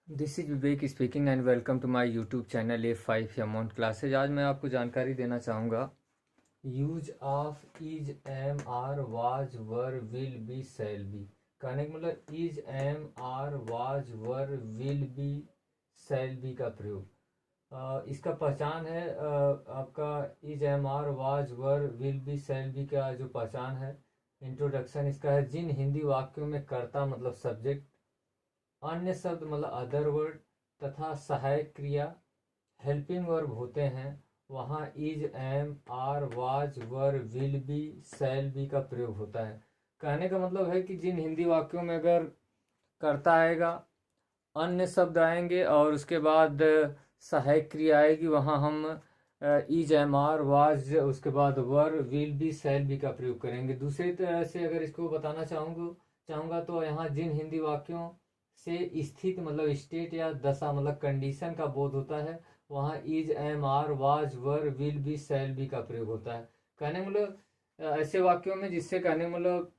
This is Vivek speaking and welcome to my YouTube channel A5 amount classes. आज मैं आपको जानकारी देना चाहूँगा use of is am are was were will be shall be. कहने का मतलब is am are was were will be shall be का प्रयोग। इसका पहचान है आपका is am are was were will be shall be का जो पहचान है, इंट्रोडक्शन इसका है। जिन हिंदी वाक्यों में कर्ता मतलब सब्जेक्ट, अन्य शब्द मतलब अदर वर्ड तथा सहायक क्रिया हेल्पिंग वर्ब होते हैं, वहाँ is am are was were will be shall be का प्रयोग होता है। कहने का मतलब है कि जिन हिंदी वाक्यों में अगर कर्ता आएगा, अन्य शब्द आएंगे और उसके बाद सहायक क्रिया आएगी, वहाँ हम इज एम आर वाज उसके बाद वर विल बी शैल बी का प्रयोग करेंगे। दूसरी तरह से अगर इसको बताना चाहूँगा तो यहाँ जिन हिंदी वाक्यों से स्थिति मतलब स्टेट या दशा मतलब कंडीशन का बोध होता है, वहाँ is am are was were will be shall be का प्रयोग होता है। कहने मतलब ऐसे वाक्यों में जिससे कहने मतलब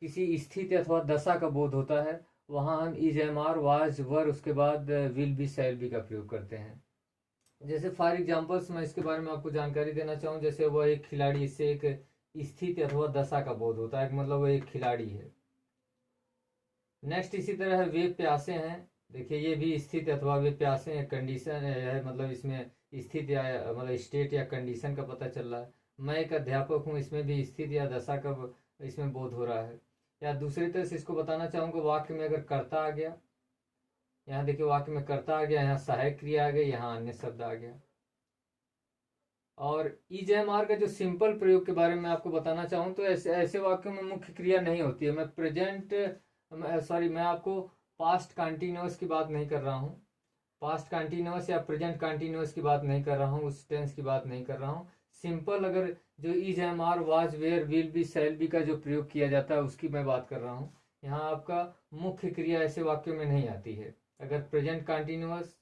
किसी स्थिति अथवा दशा का बोध होता है, वहाँ हम is am are was were उसके बाद विल बी शैल बी का प्रयोग करते हैं। जैसे फॉर एग्जाम्पल्स मैं इसके बारे में आपको जानकारी देना चाहूँ, जैसे वह एक खिलाड़ी, इससे एक स्थिति अथवा दशा का बोध होता है, मतलब वह एक खिलाड़ी है। नेक्स्ट इसी तरह है वे प्यासे हैं। देखिए ये भी स्थिति अथवा वे प्यासे हैं, कंडीशन है, मतलब इसमें स्थिति या मतलब स्टेट या कंडीशन का पता चल रहा है। मैं एक अध्यापक हूँ, इसमें भी स्थिति या दशा का इसमें बोध हो रहा है। या दूसरी तरह से इसको बताना चाहूँगा, वाक्य में अगर कर्ता आ गया, यहाँ देखिए वाक्य में कर्ता आ गया, यहाँ सहायक क्रिया आ गई, यहाँ अन्य शब्द आ गया। और इज एम आर का जो सिंपल प्रयोग के बारे में आपको बताना चाहूँ तो ऐसे ऐसे वाक्यों में मुख्य क्रिया नहीं होती है। मैं आपको पास्ट कंटिन्यूअस की बात नहीं कर रहा हूँ, पास्ट कंटिन्यूअस या प्रेजेंट कंटिन्यूअस की बात नहीं कर रहा हूँ, उस टेंस की बात नहीं कर रहा हूँ। सिंपल अगर जो is am are was were will be shall be का जो प्रयोग किया जाता है उसकी मैं बात कर रहा हूँ। यहाँ आपका मुख्य क्रिया ऐसे वाक्यों में नहीं आती है। अगर प्रेजेंट कंटिन्यूअस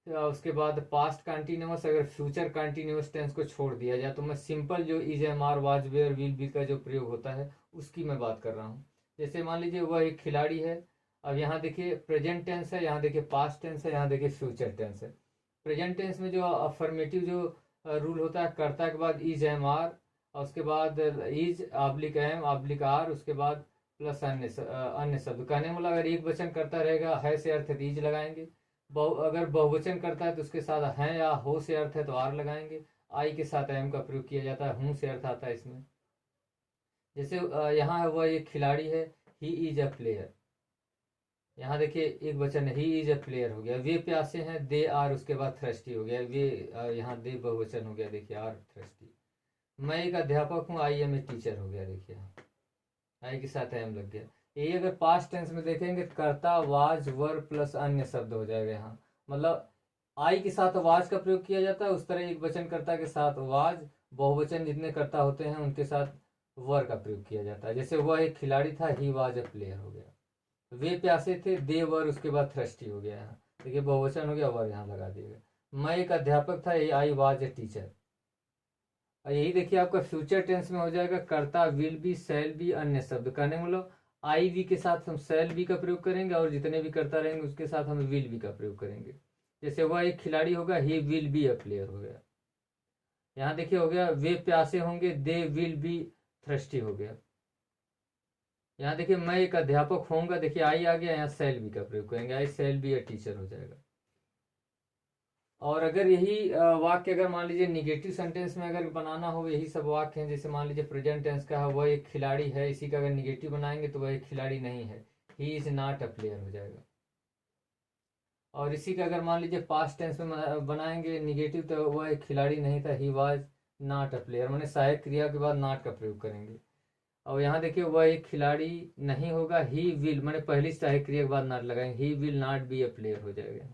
उसके बाद पास्ट कंटिन्यूअस, अगर फ्यूचर कंटिन्यूअस टेंस को छोड़ दिया जाए तो मैं सिंपल जो is am are was were will be का जो प्रयोग होता है उसकी मैं बात कर रहा हूँ। जैसे मान लीजिए वह एक खिलाड़ी है। अब यहाँ देखिए प्रेजेंट टेंस है, यहाँ देखिए पास्ट टेंस है, यहाँ देखिए फ्यूचर टेंस है। प्रेजेंट टेंस में जो अफर्मेटिव जो रूल होता है, कर्ता के बाद इज एम आर और उसके बाद is oblique am oblique are, उसके बाद प्लस अन्य शब्द। कहने मतलब अगर एक वचन करता रहेगा है से अर्थ है इज लगाएंगे, अगर बहुवचन करता है तो उसके साथ हैं या हो से अर्थ है तो आर लगाएंगे। आई के साथ एम का प्रयोग किया जाता है, हूं से अर्थ आता है इसमें। जैसे यहाँ है वह एक खिलाड़ी है, ही इज अ प्लेयर। यहाँ देखिए एक वचन है, ही इज अ प्लेयर हो गया। वे प्यासे हैं, दे आर उसके बाद थ्रस्टी हो गया। वे यहाँ दे बहुवचन हो गया, देखिए आर थ्रस्टी। मैं एक अध्यापक हूँ, आई एम ए टीचर हो गया, देखिए आई के साथ एम लग गया। यही अगर पास्ट टेंस में देखेंगे, कर्ता वाज वर प्लस अन्य शब्द हो जाएगा। यहाँ मतलब आई के साथ वाज का प्रयोग किया जाता है, उस तरह एक वचन कर्ता के साथ वाज, बहुवचन जितने कर्ता होते हैं उनके साथ वर का प्रयोग किया जाता है। जैसे वह एक खिलाड़ी था, ही वाज अ प्लेयर हो गया। वे प्यासे थे, दे वर उसके बाद थ्रस्टी हो गया। यहाँ देखिए बहुवचन हो गया, वर यहाँ लगा दिएगा। मैं एक अध्यापक था, आई वाज ए टीचर। और यही देखिए आपका फ्यूचर टेंस में हो जाएगा, कर्ता विल बी शैल बी अन्य शब्द। कहने मतलब आई वी के साथ हम शैल बी का प्रयोग करेंगे और जितने भी करता रहेंगे उसके साथ हम विल बी का प्रयोग करेंगे। जैसे वह एक खिलाड़ी होगा, he will be a player हो गया। यहाँ देखिए हो गया वे प्यासे होंगे, दे विल बी थ्रस्टी हो गया। यहाँ देखिए मैं एक अध्यापक होऊंगा, देखिए आई आ गया, यहाँ शैल बी का प्रयोग करेंगे, आई शैल बी अ टीचर हो जाएगा। और अगर यही वाक्य अगर मान लीजिए निगेटिव सेंटेंस में अगर बनाना हो, यही सब वाक्य हैं। जैसे मान लीजिए प्रेजेंट टेंस का है, वह एक खिलाड़ी है, इसी का अगर निगेटिव बनाएंगे तो वह एक खिलाड़ी नहीं है, he is not a player हो जाएगा। और इसी का अगर मान लीजिए पास्ट टेंस में बनाएंगे निगेटिव, तो वह एक खिलाड़ी नहीं था, he was not a player, मैंने सहायक क्रिया के बाद नॉट का प्रयोग करेंगे। और यहाँ देखिए वह एक खिलाड़ी नहीं होगा, ही विल, मैंने पहली सहायक क्रिया के बाद नॉट लगाएंगे, he will not be a player हो जाएगा।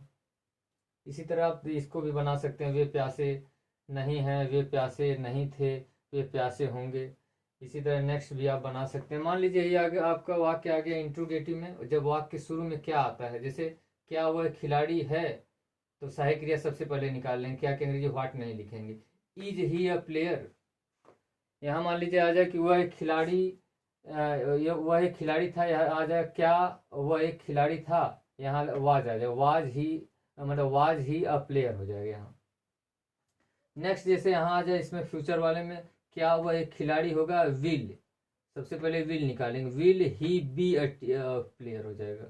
इसी तरह आप इसको भी बना सकते हैं, वे प्यासे नहीं हैं, वे प्यासे नहीं थे, वे प्यासे होंगे। इसी तरह नेक्स्ट भी आप बना सकते हैं। मान लीजिए ये आगे आपका वाक्य आ गया इंट्रोगेटिव में, जब वाक्य शुरू में क्या आता है, जैसे क्या वह खिलाड़ी है, तो सहायक क्रिया सबसे पहले निकाल लेंगे, क्या के अंग्रेजी व्हाट नहीं लिखेंगे। इज ही अ प्लेयर, यहाँ मान लीजिए आ जाए कि वह एक खिलाड़ी, वह एक खिलाड़ी था, यहाँ आ जाए क्या वह एक खिलाड़ी था, यहाँ वाज आ जाएगा, वाज ही मतलब वाज ही अ प्लेयर हो जाएगा यहाँ। नेक्स्ट जैसे यहाँ आ जाए इसमें फ्यूचर वाले में, क्या वह एक खिलाड़ी होगा, विल, सबसे पहले विल निकालेंगे, will he be a player हो जाएगा।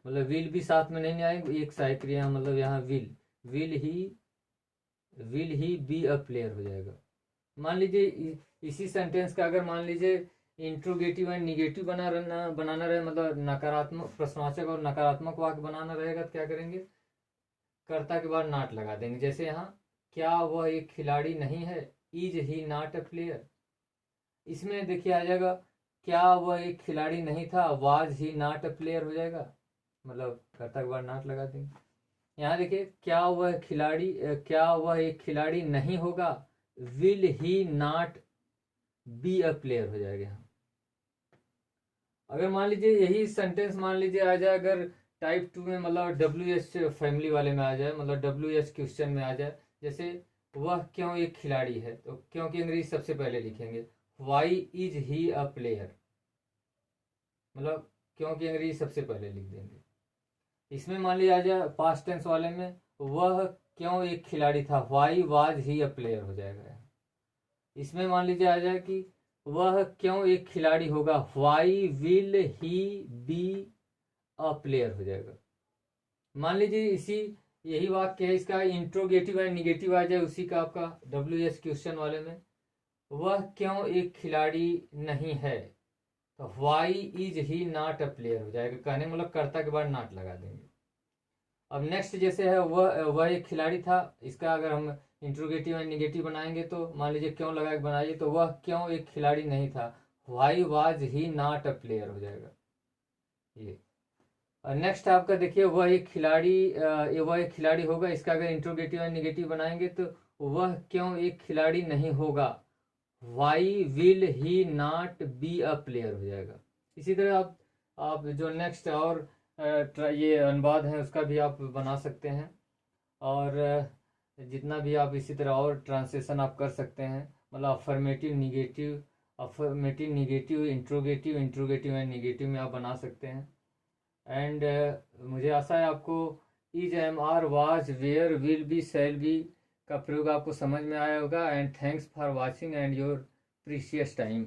मतलब विल भी साथ में नहीं आएंगे, एक सहायक क्रिया, मतलब यहाँ will he be a player हो जाएगा। मान लीजिए इसी सेंटेंस का अगर मान लीजिए इंट्रोगेटिव एंड निगेटिव बनाना रहे, मतलब नकारात्मक प्रश्नवाचक और नकारात्मक वाक्य बनाना रहेगा, तो क्या करेंगे, कर्ता के बाद नॉट लगा देंगे। जैसे यहाँ क्या वह एक खिलाड़ी नहीं है, is he not a player. इसमें देखिए आ जाएगा क्या वह एक खिलाड़ी नहीं था, was he not a player हो जाएगा, मतलब कर्ता के बाद नॉट लगा देंगे। यहाँ देखिए क्या वह एक खिलाड़ी नहीं होगा, will he not be a player हो जाएगा यहाँ। अगर मान लीजिए यही सेंटेंस मान लीजिए आ जाए अगर टाइप 2 में, मतलब WH फैमिली वाले में आ जाए, मतलब WH क्वेश्चन में आ जाए, जैसे वह क्यों एक खिलाड़ी है, तो क्यों की अंग्रेजी सबसे पहले लिखेंगे, why is he a player, मतलब क्यों की अंग्रेजी सबसे पहले लिख देंगे। इसमें मान लिया जाए पास्ट टेंस वाले में, वह क्यों एक खिलाड़ी था, why was he a player हो जाएगा। इसमें मान लीजिए आ जाए कि वह क्यों एक खिलाड़ी होगा, why will he be a player हो जाएगा। मान लीजिए इसी यही वाक्य है, इसका इंट्रोगेटिव एंड निगेटिव आ जाए उसी का आपका WH क्वेश्चन वाले में, वह क्यों एक खिलाड़ी नहीं है, तो why is he not a player हो जाएगा, कहने मतलब कर्ता के बाद नॉट लगा देंगे। अब नेक्स्ट जैसे है वह एक खिलाड़ी था, इसका अगर हम इंट्रोगेटिव एंड निगेटिव बनाएंगे तो मान लीजिए क्यों लगा के बनाइए, तो वह क्यों एक खिलाड़ी नहीं था, why was he not a player हो जाएगा ये। और नेक्स्ट आपका देखिए वह एक खिलाड़ी होगा, इसका अगर इंट्रोगेटिव एंड निगेटिव बनाएंगे तो वह क्यों एक खिलाड़ी नहीं होगा, why will he not be a player हो जाएगा। इसी तरह आप जो नेक्स्ट और ये अनुवाद है उसका भी आप बना सकते हैं, और जितना भी आप इसी तरह और ट्रांसलेशन आप कर सकते हैं, मतलब affirmative negative interrogative and negative में आप बना सकते हैं। एंड मुझे आशा है आपको is, am, are, was, were, will be, shall be का प्रयोग आपको समझ में आया होगा। And thanks for watching and your precious time.